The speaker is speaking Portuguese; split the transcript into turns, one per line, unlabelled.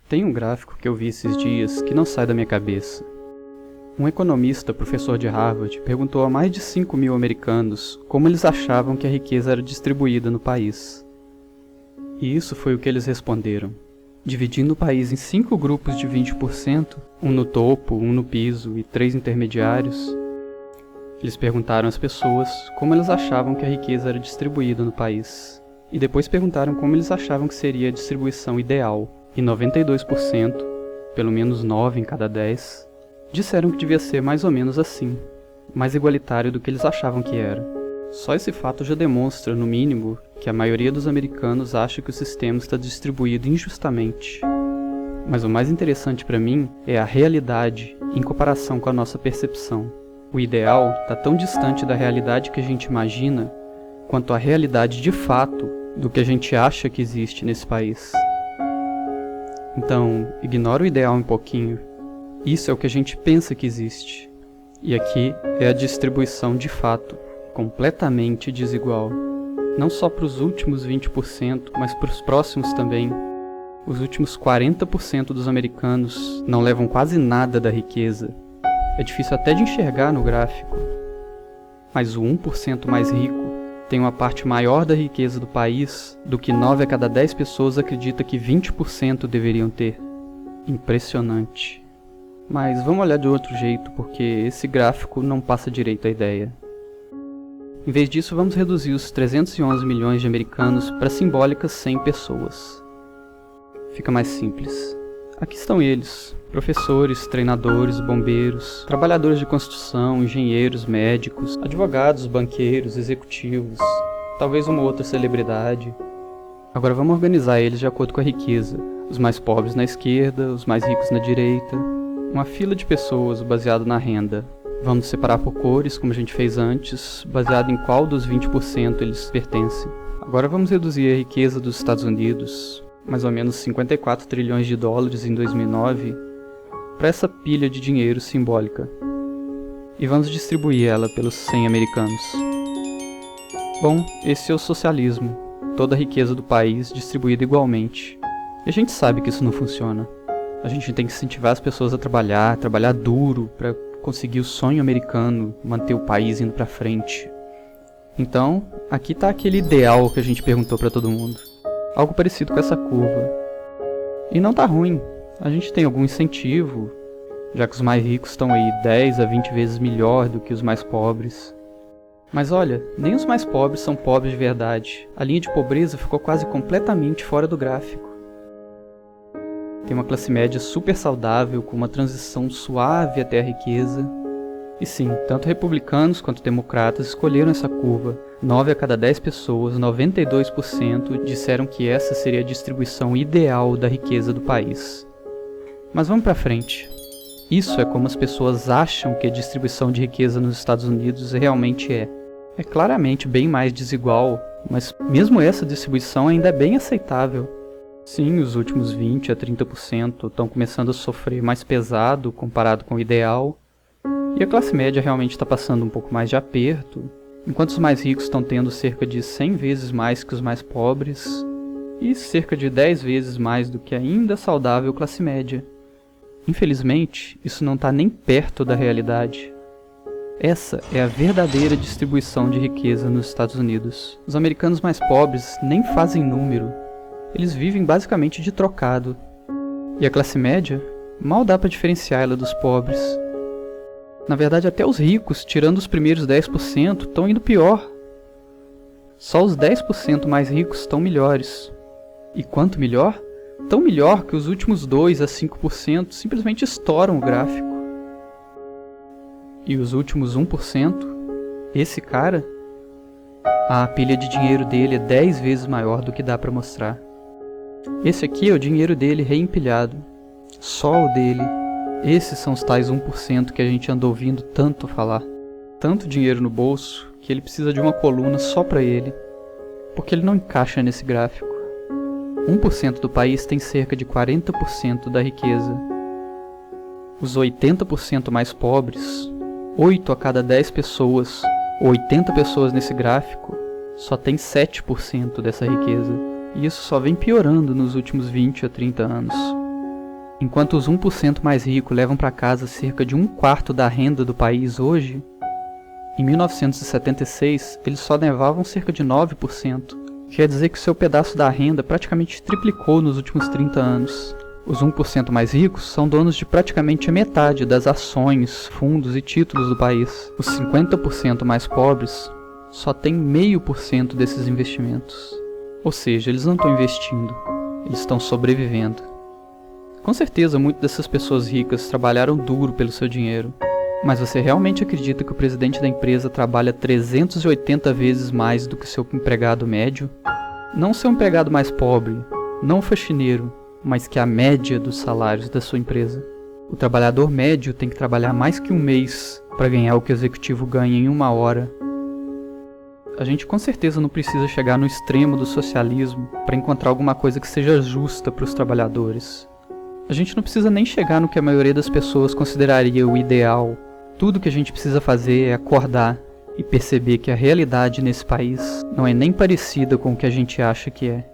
Tem um gráfico que eu vi esses dias que não sai da minha cabeça. Um economista, professor de Harvard, perguntou a mais de 5.000 americanos como eles achavam que a riqueza era distribuída no país. E isso foi o que eles responderam. Dividindo o país em 5 grupos de 20%, um no topo, um no piso e 3 intermediários, eles perguntaram às pessoas como elas achavam que a riqueza era distribuída no país. E depois perguntaram como eles achavam que seria a distribuição ideal. E 92%, pelo menos 9 em cada 10, disseram que devia ser mais ou menos assim, mais igualitário do que eles achavam que era. Só esse fato já demonstra, no mínimo, que a maioria dos americanos acha que o sistema está distribuído injustamente. Mas o mais interessante para mim é a realidade em comparação com a nossa percepção. O ideal está tão distante da realidade que a gente imagina, quanto a realidade de fato do que a gente acha que existe nesse país. Então, ignora o ideal um pouquinho. Isso é o que a gente pensa que existe. E aqui é a distribuição de fato, completamente desigual. Não só para os últimos 20%, mas para os próximos também. Os últimos 40% dos americanos não levam quase nada da riqueza. É difícil até de enxergar no gráfico. Mas o 1% mais rico tem uma parte maior da riqueza do país do que 9 a cada 10 pessoas acredita que 20% deveriam ter. Impressionante. Mas vamos olhar de outro jeito, porque esse gráfico não passa direito a ideia. Em vez disso, vamos reduzir os 311 milhões de americanos para simbólicas 100 pessoas. Fica mais simples. Aqui estão eles, professores, treinadores, bombeiros, trabalhadores de construção, engenheiros, médicos, advogados, banqueiros, executivos, talvez uma outra celebridade. Agora vamos organizar eles de acordo com a riqueza. Os mais pobres na esquerda, os mais ricos na direita. Uma fila de pessoas baseado na renda. Vamos separar por cores, como a gente fez antes, baseado em qual dos 20% eles pertencem. Agora vamos reduzir a riqueza dos Estados Unidos, mais ou menos 54 trilhões de dólares em 2009, para essa pilha de dinheiro simbólica. E vamos distribuir ela pelos 100 americanos. Bom, esse é o socialismo. Toda a riqueza do país distribuída igualmente. E a gente sabe que isso não funciona. A gente tem que incentivar as pessoas a trabalhar duro para conseguir o sonho americano, manter o país indo para frente. Então, aqui está aquele ideal que a gente perguntou para todo mundo. Algo parecido com essa curva. E não tá ruim. A gente tem algum incentivo, já que os mais ricos estão aí 10 a 20 vezes melhor do que os mais pobres. Mas olha, nem os mais pobres são pobres de verdade. A linha de pobreza ficou quase completamente fora do gráfico. Tem uma classe média super saudável, com uma transição suave até a riqueza. E sim, tanto republicanos quanto democratas escolheram essa curva. 9 a cada 10 pessoas, 92%, disseram que essa seria a distribuição ideal da riqueza do país. Mas vamos para frente. Isso é como as pessoas acham que a distribuição de riqueza nos Estados Unidos realmente é. É claramente bem mais desigual, mas mesmo essa distribuição ainda é bem aceitável. Sim, os últimos 20 a 30% estão começando a sofrer mais pesado comparado com o ideal, e a classe média realmente está passando um pouco mais de aperto, enquanto os mais ricos estão tendo cerca de 100 vezes mais que os mais pobres, e cerca de 10 vezes mais do que a ainda saudável classe média. Infelizmente, isso não está nem perto da realidade. Essa é a verdadeira distribuição de riqueza nos Estados Unidos. Os americanos mais pobres nem fazem número. Eles vivem basicamente de trocado. E a classe média, mal dá para diferenciar ela dos pobres. Na verdade, até os ricos, tirando os primeiros 10%, estão indo pior. Só os 10% mais ricos estão melhores. E quanto melhor? Tão melhor que os últimos 2 a 5% simplesmente estouram o gráfico. E os últimos 1%, esse cara, a pilha de dinheiro dele é 10 vezes maior do que dá para mostrar. Esse aqui é o dinheiro dele reempilhado. Só o dele. Esses são os tais 1% que a gente anda ouvindo tanto falar. Tanto dinheiro no bolso que ele precisa de uma coluna só para ele, porque ele não encaixa nesse gráfico. 1% do país tem cerca de 40% da riqueza. Os 80% mais pobres, 8 a cada 10 pessoas, 80 pessoas nesse gráfico, só tem 7% dessa riqueza. E isso só vem piorando nos últimos 20 a 30 anos. Enquanto os 1% mais ricos levam para casa cerca de 1/4 da renda do país hoje, em 1976 eles só levavam cerca de 9%. Quer dizer que seu pedaço da renda praticamente triplicou nos últimos 30 anos. Os 1% mais ricos são donos de praticamente a metade das ações, fundos e títulos do país. Os 50% mais pobres só têm 0,5% desses investimentos. Ou seja, eles não estão investindo, eles estão sobrevivendo. Com certeza, muitas dessas pessoas ricas trabalharam duro pelo seu dinheiro. Mas você realmente acredita que o presidente da empresa trabalha 380 vezes mais do que seu empregado médio? Não seu empregado mais pobre, não o faxineiro, mas que a média dos salários da sua empresa. O trabalhador médio tem que trabalhar mais que um mês para ganhar o que o executivo ganha em 1 hora. A gente com certeza não precisa chegar no extremo do socialismo para encontrar alguma coisa que seja justa para os trabalhadores. A gente não precisa nem chegar no que a maioria das pessoas consideraria o ideal. Tudo que a gente precisa fazer é acordar e perceber que a realidade nesse país não é nem parecida com o que a gente acha que é.